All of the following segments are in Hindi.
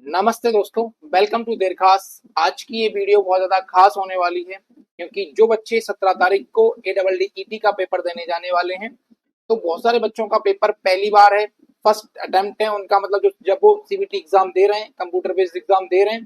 नमस्ते दोस्तों, वेलकम टू देर खास। आज की ये वीडियो बहुत ज्यादा खास होने वाली है क्योंकि जो बच्चे 17 तारीख को ADDET का पेपर देने जाने वाले हैं, तो बहुत सारे बच्चों का पेपर पहली बार है, फर्स्ट अटेम्प्ट है उनका। मतलब जो जब वो CBT एग्जाम दे रहे हैं, कंप्यूटर बेस्ड एग्जाम दे रहे हैं,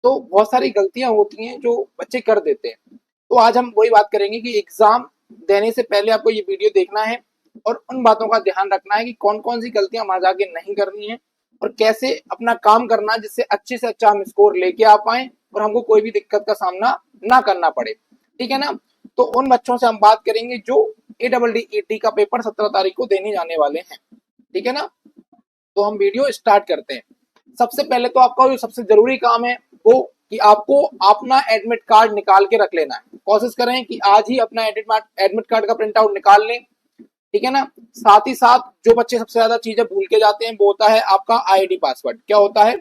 तो बहुत सारी गलतियां होती हैं जो बच्चे कर देते हैं। तो आज हम वही बात करेंगे कि एग्जाम देने से पहले आपको ये वीडियो देखना है और उन बातों का ध्यान रखना है कि कौन कौन सी गलतियां वहां जाके नहीं करनी है और कैसे अपना काम करना है जिससे अच्छे से अच्छा हम स्कोर लेके आ पाए और हमको कोई भी दिक्कत का सामना ना करना पड़े। ठीक है ना? तो उन बच्चों से हम बात करेंगे जो ADDET का पेपर 17 तारीख को देने जाने वाले हैं। ठीक है ना? तो हम वीडियो स्टार्ट करते हैं। सबसे पहले तो आपका जो सबसे जरूरी काम है वो कि आपको अपना एडमिट कार्ड निकाल के रख लेना है। कोशिश करें कि आज ही अपना एडमिट कार्ड का प्रिंट आउट निकाल लें। ठीक है ना? साथ ही साथ जो बच्चे सबसे ज्यादा चीजें भूल के जाते हैं वो होता है आपका आईडी पासवर्ड। क्या होता है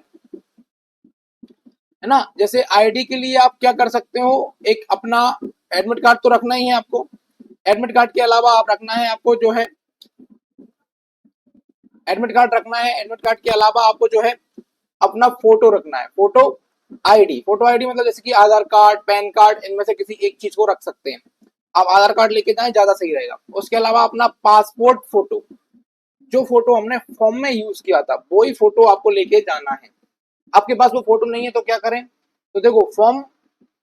ना? जैसे आईडी के लिए आप क्या कर सकते हो, एक अपना एडमिट कार्ड तो रखना ही है आपको। एडमिट कार्ड के अलावा आप रखना है आपको जो है एडमिट कार्ड रखना है। एडमिट कार्ड के अलावा आपको जो है अपना फोटो रखना है। फोटो आईडी मतलब जैसे कि आधार कार्ड, पैन कार्ड, इनमें से किसी एक चीज को रख सकते हैं। आप आधार कार्ड लेके जाएं, ज्यादा सही रहेगा। उसके अलावा अपना पासपोर्ट फोटो, जो फोटो हमने फॉर्म में यूज किया था वही फोटो आपको लेके जाना है। आपके पास वो फोटो नहीं है तो क्या करें? तो देखो, फॉर्म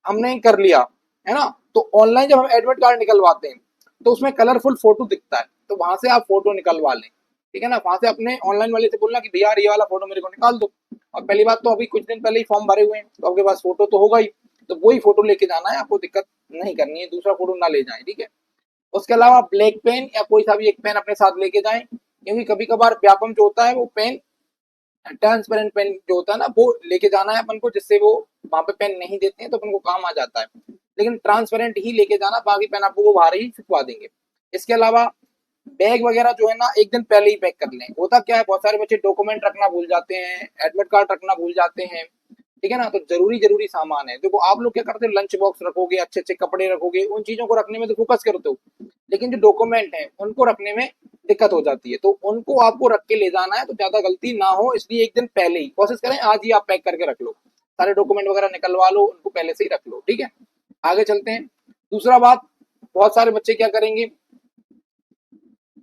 हमने कर लिया है ना, तो ऑनलाइन जब हम एडमिट कार्ड निकलवाते हैं तो उसमें कलरफुल फोटो दिखता है, तो वहां से आप फोटो निकलवा लें। ठीक है ना? वहां से अपने ऑनलाइन वाले से बोलना कि भैया ये वाला फोटो मेरे को निकाल दो। और पहली बात तो अभी कुछ दिन पहले ही फॉर्म भरे हुए हैं तो आपके पास फोटो तो होगा ही, तो वही फोटो लेके जाना है, आपको दिक्कत नहीं करनी है, दूसरा फोटो ना ले जाए। ठीक है? उसके अलावा ब्लैक पेन या कोई सा भी एक पेन अपने साथ लेके जाएं, क्योंकि कभी कभार व्यापम जो होता है वो पेन, ट्रांसपेरेंट पेन जो होता है ना, वो लेके जाना है अपन को, जिससे वो वहां पे पेन नहीं देते हैं तो अपन को काम आ जाता है। लेकिन ट्रांसपेरेंट ही लेके जाना, बाकी पेन आपको वो बाहर ही छुपवा देंगे। इसके अलावा बैग वगैरह जो है ना, एक दिन पहले ही पैक कर लें। होता क्या है, बहुत सारे बच्चे डॉक्यूमेंट रखना भूल जाते हैं, एडमिट कार्ड रखना भूल जाते हैं। ठीक है ना? तो जरूरी जरूरी सामान है। देखो, आप लोग क्या करते हो, लंच बॉक्स रखोगे, अच्छे अच्छे कपड़े रखोगे, उन चीजों को रखने में तो फोकस करते हो, लेकिन जो डॉक्यूमेंट है उनको रखने में दिक्कत हो जाती है। तो उनको आपको रख के ले जाना है, तो ज्यादा गलती ना हो, इसलिए एक दिन पहले ही कोशिश करें, आज ही आप पैक करके रख लो, सारे डॉक्यूमेंट वगैरह निकलवा लो, उनको पहले से ही रख लो। ठीक है? आगे चलते हैं। दूसरा बात, बहुत सारे बच्चे क्या करेंगे,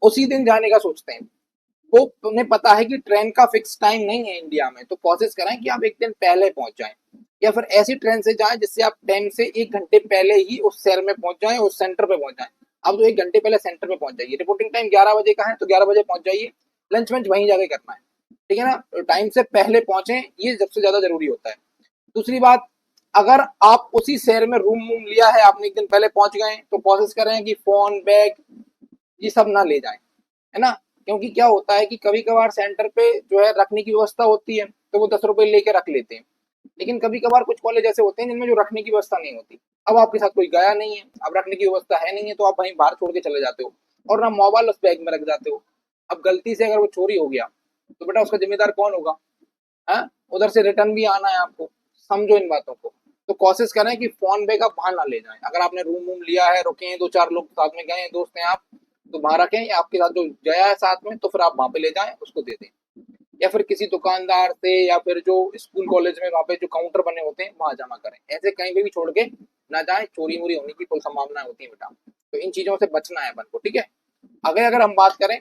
उसी दिन जाने का सोचते हैं। वो उन्हें पता है कि ट्रेन का फिक्स टाइम नहीं है इंडिया में, तो कोशिश करें कि आप एक दिन पहले पहुंच जाएं, या फिर ऐसी ट्रेन से जाएं जिससे आप टाइम से 1 घंटे पहले ही उस शहर में पहुंच जाएं, उस सेंटर पे पहुंच जाएं। अब तो 1 घंटे पहले सेंटर पे पहुंच जाइए। रिपोर्टिंग टाइम 11 बजे का है तो 11 बजे पहुंच जाइए। लंच वंच वहीं जाके करना है। ठीक है ना? तो टाइम से पहले पहुंचे, ये सबसे ज्यादा जरूरी होता है। दूसरी बात, अगर आप उसी शहर में रूम वूम लिया है, आपने एक दिन पहले पहुंच गए, तो कोशिश करें कि फोन, बैग, ये सब ना ले जाएं। है ना? क्योंकि क्या होता है कि कभी कभार सेंटर पे जो है रखने की व्यवस्था होती है, तो वो 10 रुपए लेके रख लेते हैं। लेकिन कभी कभार कुछ कॉलेज ऐसे होते हैं जिनमें जो रखने की व्यवस्था नहीं होती। अब आपके साथ कोई गया नहीं है, अब रखने की व्यवस्था है नहीं है, तो आप वहीं बाहर छोड़ के चले जाते हो और ना मोबाइल उस बैग में रख जाते हो। अब गलती से अगर वो चोरी हो गया तो बेटा उसका जिम्मेदार कौन होगा? है? उधर से रिटर्न भी आना है आपको। समझो इन बातों को। तो कोशिश करें कि फोन बैग आप बाहर ना ले जाएं। अगर आपने रूम वूम लिया है, रुके हैं, 2 4 लोग साथ में गए हैं, दोस्त हैं आप, तो बाहर रखें, या आपके साथ जो गया है साथ में तो फिर आप वहां पे ले जाएं, उसको दे दें। या फिर किसी दुकानदार से, या फिर जो स्कूल कॉलेज में वहां पे जो काउंटर बने होते हैं वहां जमा करें। ऐसे कहीं पे भी छोड़ के ना जाए, चोरी वोरी होने की कोई संभावना होती है बेटा। तो इन चीजों से बचना है अपन को। ठीक है? अगर अगर हम बात करें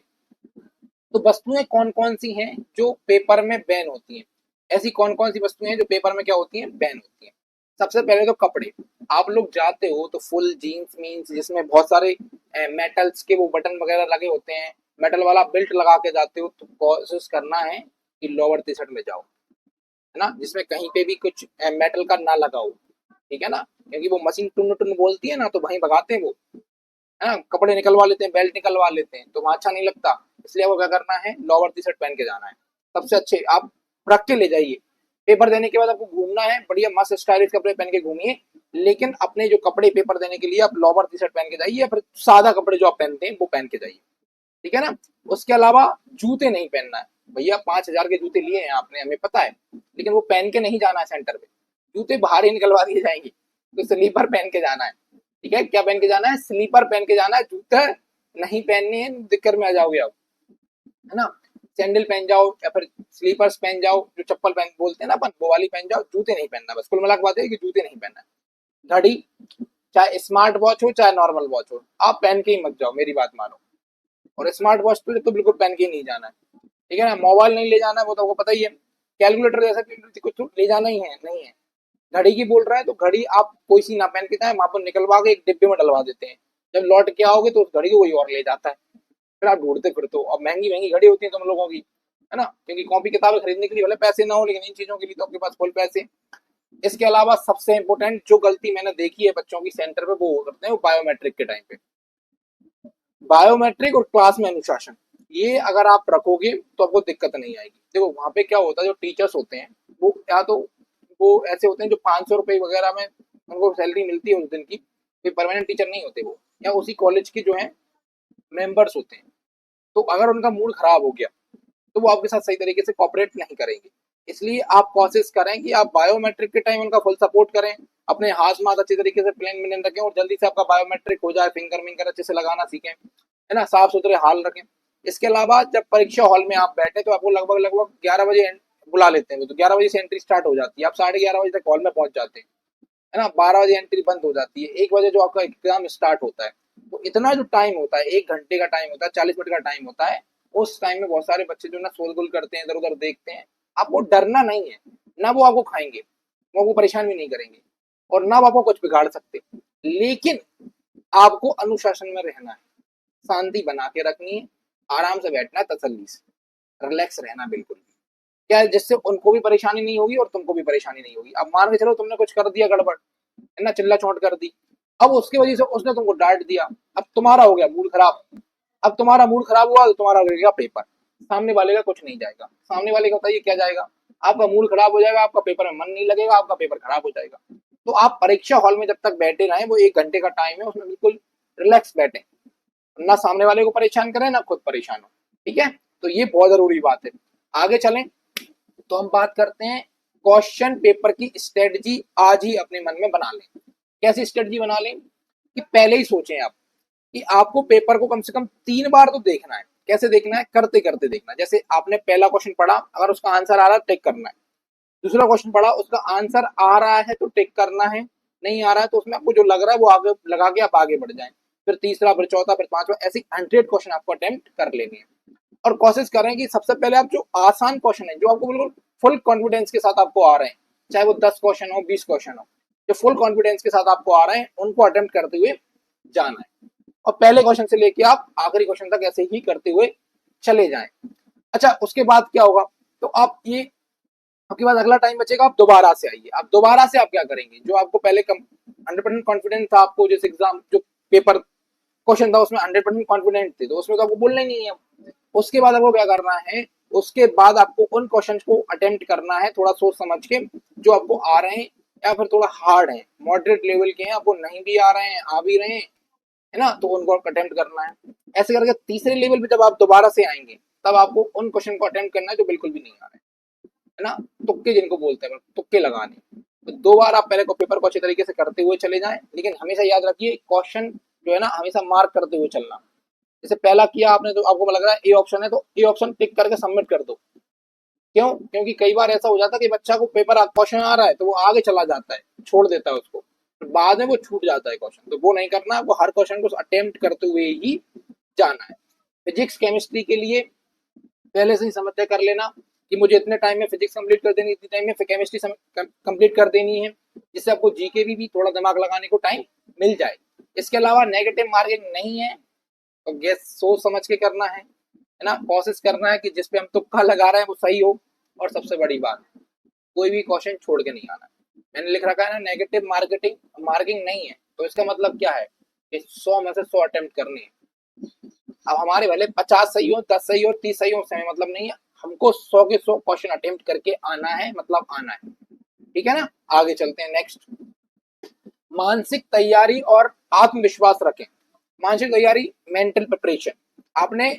तो वस्तुएं कौन कौन सी हैं जो पेपर में बैन होती हैं। ऐसी कौन कौन सी वस्तुएं हैं जो पेपर में क्या होती हैं, बैन होती हैं। सबसे पहले तो कपड़े। आप लोग जाते हो तो फुल जीन्स मीन्स जिसमें बहुत सारे मेटल्स के वो बटन वगैरह लगे होते हैं, मेटल वाला बेल्ट लगा के जाते हो, तो कोशिश करना है कि लोअर टी शर्ट में जाओ। है ना? जिसमें कहीं पे भी कुछ मेटल का ना लगा हो। ठीक है ना? क्योंकि वो मशीन टुन टुन बोलती है ना, तो वहीं भगाते हैं वो। है ना? कपड़े निकलवा लेते हैं, बेल्ट निकलवा लेते हैं, तो वहां अच्छा नहीं लगता। इसलिए आपको क्या करना है, लोअर टी शर्ट पहन के जाना है। सबसे अच्छे आप रख के ले जाइए। पेपर देने के बाद आपको घूमना है, बढ़िया मस्त स्टाइलिश कपड़े पहन के घूमिए। लेकिन अपने जो कपड़े पेपर देने के लिए आप लोअर टी शर्ट पहन के जाइए, या फिर सादा कपड़े जो आप पहनते हैं वो पहन के जाइए। ठीक है ना? उसके अलावा जूते नहीं पहनना है। भैया 5,000 के जूते लिए हैं आपने, हमें पता है, लेकिन वो पहन के नहीं जाना है सेंटर पे। जूते बाहर ही निकलवा दिए जाएंगे, तो स्लीपर पहन के जाना है। ठीक है? क्या पहन के जाना है? स्लीपर पहन के जाना है। जूते नहीं पहनने हैं, दिक्कत में आ जाओगे आप। है ना? सैंडल पहन जाओ या फिर स्लीपर्स पहन जाओ, जो चप्पल पहन बोलते हैं ना अपन, वो वाली पहन जाओ, जूते नहीं पहनना। बस कुल मिला के बात है कि जूते नहीं पहनना है। घड़ी चाहे स्मार्ट वॉच हो चाहे नॉर्मल वॉच हो, आप पहन के ही मत जाओ, मेरी बात मानो। और स्मार्ट वॉच तो बिल्कुल पहन के ही नहीं जाना है, ठीक है ना। मोबाइल नहीं ले जाना है, वो तो आपको पता ही है। कैलकुलेटर जैसा कुछ तो ले जाना ही है, नहीं है। घड़ी की बोल रहा है तो घड़ी आप कोई सी ना पहन के जाए, वहां पर निकलवा के एक डिब्बे में डलवा देते हैं। जब लौट के आओगे तो उस घड़ी को कोई और ले जाता है, फिर आप ढूंढते फिरते हो। अब महंगी महंगी घड़ी होती है तुम लोगों की, है ना, क्योंकि कॉपी किताबें खरीदने के लिए भले पैसे ना हो, लेकिन इन चीजों के लिए तो आपके पास फुल पैसे। इसके अलावा सबसे इंपॉर्टेंट जो गलती मैंने देखी है बच्चों की सेंटर पे, वो करते हैं वो बायोमेट्रिक के टाइम पे। बायोमेट्रिक और क्लास में अनुशासन, ये अगर आप रखोगे तो आपको दिक्कत नहीं आएगी। देखो वहां पे क्या होता है, जो टीचर्स होते हैं वो या तो वो ऐसे होते हैं जो 500 रुपए वगैरह में उनको सैलरी मिलती है उस दिन की, कोई परमानेंट टीचर नहीं होते वो, या उसी कॉलेज के जो है मेंबर्स होते हैं। तो अगर उनका मूड खराब हो गया तो वो आपके साथ सही तरीके से कॉपरेट नहीं करेंगे। इसलिए आप कोशिश करें कि आप बायोमेट्रिक के टाइम उनका फुल सपोर्ट करें, अपने हाथ माथ अच्छी तरीके से प्लेन मिलेन रखें और जल्दी से आपका बायोमेट्रिक हो जाए, फिंगर विंगर अच्छे से लगाना सीखें, है ना, साफ सुथरे हाल रखें। इसके अलावा जब परीक्षा हॉल में आप बैठे तो आपको लगभग लगभग 11 बजे बुला लेते हैं, तो 11 बजे से एंट्री स्टार्ट हो जाती है, आप 11:30 बजे तक हॉल में पहुंच जाते हैं, है ना। 12 बजे एंट्री बंद हो जाती है, 1 बजे जो आपका एग्जाम स्टार्ट होता है। तो इतना जो टाइम होता है, 1 घंटे का टाइम होता है, 40 मिनट का टाइम होता है। उस टाइम में बहुत सारे बच्चे जो ना शोरगुल करते हैं, इधर उधर देखते हैं। आपको डरना नहीं है, ना वो आपको खाएंगे, वो आपको परेशान भी नहीं करेंगे, और ना वो आपको कुछ बिगाड़ सकते। लेकिन आपको अनुशासन में रहना है, शांति बना के रखनी है, आराम से बैठना है, तसल्ली से रिलैक्स रहना बिल्कुल। क्या है, जिससे उनको भी परेशानी नहीं होगी और तुमको भी परेशानी नहीं होगी। अब मान के चलो तुमने कुछ कर दिया गड़बड़, है ना, चिल्ला चोट कर दी, अब उसकी वजह से उसने तुमको डांट दिया, अब तुम्हारा हो गया मूड खराब। अब तुम्हारा मूड खराब हुआ तो तुम्हारा गिरेगा पेपर, सामने वाले का कुछ नहीं जाएगा। सामने वाले का बताइए क्या जाएगा, आपका मूड खराब हो जाएगा, आपका पेपर में मन नहीं लगेगा, आपका पेपर खराब हो जाएगा। तो आप परीक्षा हॉल में जब तक बैठे रहे, वो 1 घंटे का टाइम है, उसमें बिल्कुल रिलैक्स बैठे, ना सामने वाले को परेशान करें ना खुद परेशान हो, ठीक है। तो ये बहुत जरूरी बात है। आगे चलें तो हम बात करते हैं क्वेश्चन पेपर की स्ट्रेटजी। आज ही अपने मन में बना लें। कैसी स्ट्रेटजी बना लें कि पहले ही सोचें आप कि आपको पेपर को कम से कम 3 बार तो देखना है। कैसे देखना है, करते करते देखना है। जैसे आपने पहला क्वेश्चन पढ़ा, अगर उसका आंसर आ रहा है टिक करना है। दूसरा क्वेश्चन पढ़ा, उसका आंसर आ रहा है तो टिक करना है, नहीं आ रहा है तो उसमें आपको जो लग रहा है वो आगे लगा के आप आगे बढ़ जाएं। फिर तीसरा, फिर चौथा, फिर पांचवा, ऐसी 100 क्वेश्चन आपको अटेम्प्ट कर लेने हैं। और कोशिश करें कि सबसे पहले आप जो आसान क्वेश्चन है, जो आपको बिल्कुल फुल कॉन्फिडेंस के साथ आपको आ रहे हैं, चाहे वो 10 क्वेश्चन हो, 20 क्वेश्चन हो, जो फुल कॉन्फिडेंस के साथ आपको आ रहे हैं, उनको अटेम्प्ट करते हुए जाना है। और पहले क्वेश्चन से लेके आप आखिरी क्वेश्चन तक ऐसे ही करते हुए चले जाएं। अच्छा, उसके बाद क्या होगा, तो आप ये, आपके पास अगला टाइम बचेगा, आप दोबारा से आइए। आप दोबारा से आप क्या करेंगे, जो आपको पहले 100% कॉन्फिडेंस था आपको, जिस एग्जाम जो पेपर क्वेश्चन था उसमें 100% कॉन्फिडेंट थे, तो उसमें तो आपको बोलना ही नहीं है। उसके बाद आपको क्या करना है, उसके बाद आपको उन क्वेश्चंस को अटेम्प्ट करना है थोड़ा सोच समझ के, जो आपको आ रहे हैं या फिर थोड़ा हार्ड है, मॉडरेट लेवल के हैं, आपको नहीं भी आ रहे हैं, आ भी रहे हैं, है ना, तो उनको अटेम्प्ट करना है। ऐसे करके तीसरे लेवल पे जब आप दोबारा से आएंगे, तब आपको उन क्वेश्चन को अटेम्प्ट करना है जो बिल्कुल भी नहीं आ रहे है ना, तुक्के जिनको बोलते हैं, तुक्के लगाने। तो 2 बार आप पहले को पेपर को अच्छे तरीके से करते हुए चले जाएं, लेकिन हमेशा याद रखिए क्वेश्चन जो है ना हमेशा मार्क करते हुए चलना। जैसे पहला किया आपने तो आपको लग रहा है ए ऑप्शन है, तो ए ऑप्शन टिक करके सबमिट कर दो। क्यों, क्योंकि कई बार ऐसा हो जाता है कि बच्चा को पेपर क्वेश्चन आ रहा है तो वो आगे चला जाता है, छोड़ देता है उसको, बाद में वो छूट जाता है क्वेश्चन। तो वो नहीं करना है, वो हर क्वेश्चन को अटेम्प्ट करते हुए ही जाना है। फिजिक्स केमिस्ट्री के लिए पहले से ही समझ तय कर लेना कि मुझे इतने टाइम में फिजिक्स कंप्लीट कर देनी, इतने टाइम में केमिस्ट्री कंप्लीट कर देनी है, जिससे आपको जीके भी थोड़ा दिमाग लगाने को टाइम मिल जाए। इसके अलावा नेगेटिव मार्किंग नहीं है, तो गेस सोच समझ के करना है ना। कोशिश करना है कि जिसपे हम तुक्का लगा रहे हैं वो सही हो। और सबसे बड़ी बात, कोई भी क्वेश्चन छोड़ के नहीं आना। मैंने लिख रखा है ना नेगेटिव मार्किंग नहीं है, तो इसका मतलब क्या है कि 100 में से 100 अटेम्प्ट करने हैं। अब हमारे भले 50 सही हो, 10 सही हो, 30 सही हो, उससे मतलब नहीं है, हमको 100 के 100 क्वेश्चन अटेम्प्ट करके आना है, मतलब आना है, ठीक है ना। आगे चलते हैं नेक्स्ट। मानसिक तैयारी और आत्मविश्वास रखें। मानसिक तैयारी, मेंटल प्रिपरेशन। आपने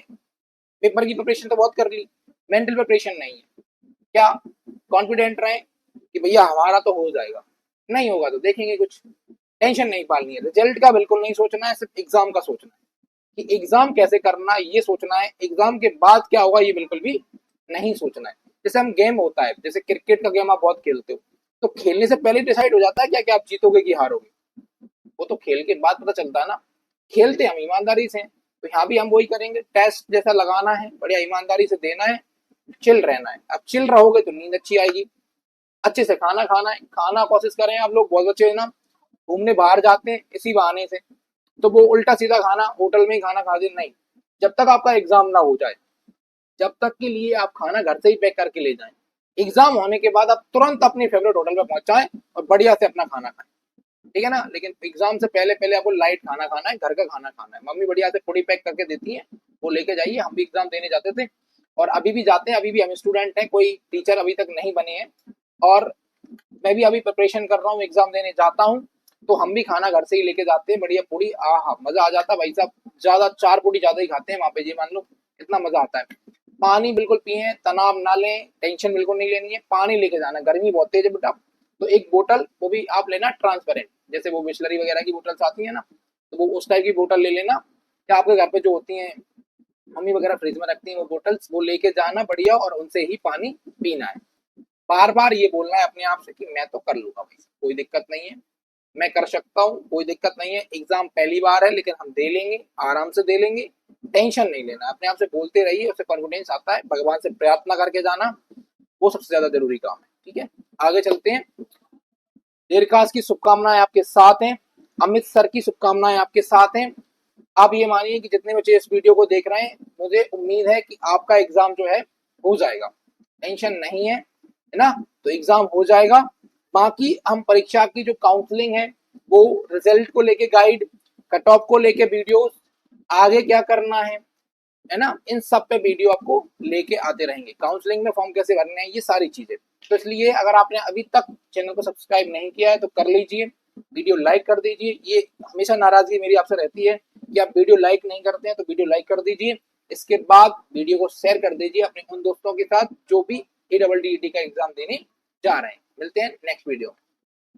पेपर की प्रिपरेशन तो बहुत कर ली, मेंटल प्रिपरेशन नहीं है। क्या कॉन्फिडेंट रहे कि भैया हमारा तो हो जाएगा, नहीं होगा तो देखेंगे कुछ, टेंशन नहीं पालनी है। रिजल्ट का बिल्कुल नहीं सोचना है, सिर्फ एग्जाम का सोचना है कि एग्जाम कैसे करना है ये सोचना है, एग्जाम के बाद क्या होगा ये बिल्कुल भी नहीं सोचना है। जैसे हम गेम होता है, जैसे क्रिकेट का गेम आप बहुत खेलते हो, तो खेलने से पहले डिसाइड हो जाता है क्या कि आप जीतोगे कि हारोगे? वो तो खेल के बाद पता चलता है ना। खेलते हम ईमानदारी से, तो यहाँ भी हम वही करेंगे, टेस्ट जैसा लगाना है, बढ़िया ईमानदारी से देना है, चिल रहना है। अब चिल रहोगे तो नींद अच्छी आएगी। अच्छे से खाना खाना है, खाना कोशिश करें आप लोग बहुत अच्छे ना, घूमने बाहर जाते हैं इसी बहाने से, तो वो उल्टा सीधा खाना होटल में ही खाना खा दे, नहीं। जब तक आपका एग्जाम ना हो जाए, जब तक के लिए आप खाना घर से ही पैक करके ले जाएं। एग्जाम होने के बाद आप तुरंत अपनी फेवरेट होटल पे पहुंच जाएं और बढ़िया से अपना खाना खाएं, ठीक है ना। लेकिन एग्जाम से पहले पहले आपको लाइट खाना खाना है, घर का खाना खाना है। मम्मी बढ़िया से पूरी पैक करके देती है, वो लेके जाइए। हम भी एग्जाम देने जाते थे और अभी भी जाते हैं, अभी भी हम स्टूडेंट हैं, कोई टीचर अभी तक नहीं बने हैं। और मैं भी अभी प्रिपरेशन कर रहा हूँ, एग्जाम देने जाता हूँ, तो हम भी खाना घर से ही लेके जाते हैं, बढ़िया पूरी, आहा मजा आ जाता है भाई साहब। ज्यादा 4 पूरी ज्यादा ही खाते हैं वहां पे, जी मान लो, इतना मजा आता है। पानी बिल्कुल पिए, तनाव ना लें, टेंशन बिल्कुल नहीं लेनी है, पानी लेके जाना। गर्मी बहुत तेज है बेटा, तो एक बोतल वो भी आप लेना ट्रांसपेरेंट, जैसे वो बिस्लरी वगैरह की बोतल्स आती है ना, तो वो उस टाइप की बोतल ले लेना। या आपके घर पे जो होती हैं मम्मी वगैरह फ्रिज में रखती हैं वो बोतल्स, वो लेके जाना बढ़िया, और उनसे ही पानी पीना है। बार बार ये बोलना है अपने आप से कि मैं तो कर लूंगा भाई, कोई दिक्कत नहीं है, मैं कर सकता हूँ, कोई दिक्कत नहीं है। एग्जाम पहली बार है लेकिन हम दे लेंगे, आराम से दे लेंगे, टेंशन नहीं लेना। अपने आप से बोलते रहिए, उससे कॉन्फिडेंस आता है। भगवान से प्रार्थना करके जाना, वो सबसे ज्यादा जरूरी काम है, ठीक है। आगे चलते हैं। दीर्घास की शुभकामनाएं आपके साथ हैं, अमित सर की शुभकामनाएं आपके साथ हैं। आप ये मानिए कि जितने बच्चे इस वीडियो को देख रहे हैं, मुझे उम्मीद है कि आपका एग्जाम जो है हो जाएगा, टेंशन नहीं है ना, तो एग्जाम हो जाएगा। बाकी हम परीक्षा की जो काउंसलिंग है, वो रिजल्ट को लेके गाइड, कट ऑफ को लेके वीडियो, आगे क्या करना है ना, इन सब पे वीडियो आपको लेके आते रहेंगे। काउंसलिंग में फॉर्म कैसे भरने हैं, ये सारी चीजें। तो इसलिए अगर आपने अभी तक चैनल को सब्सक्राइब नहीं किया है तो कर लीजिए, वीडियो लाइक कर दीजिए। ये हमेशा नाराजगी मेरी आपसे रहती है कि आप वीडियो लाइक नहीं करते हैं, तो वीडियो लाइक कर दीजिए। इसके बाद वीडियो को शेयर कर दीजिए अपने उन दोस्तों के साथ जो भी ADDET का एग्जाम देने जा रहे हैं। मिलते हैं नेक्स्ट वीडियो में।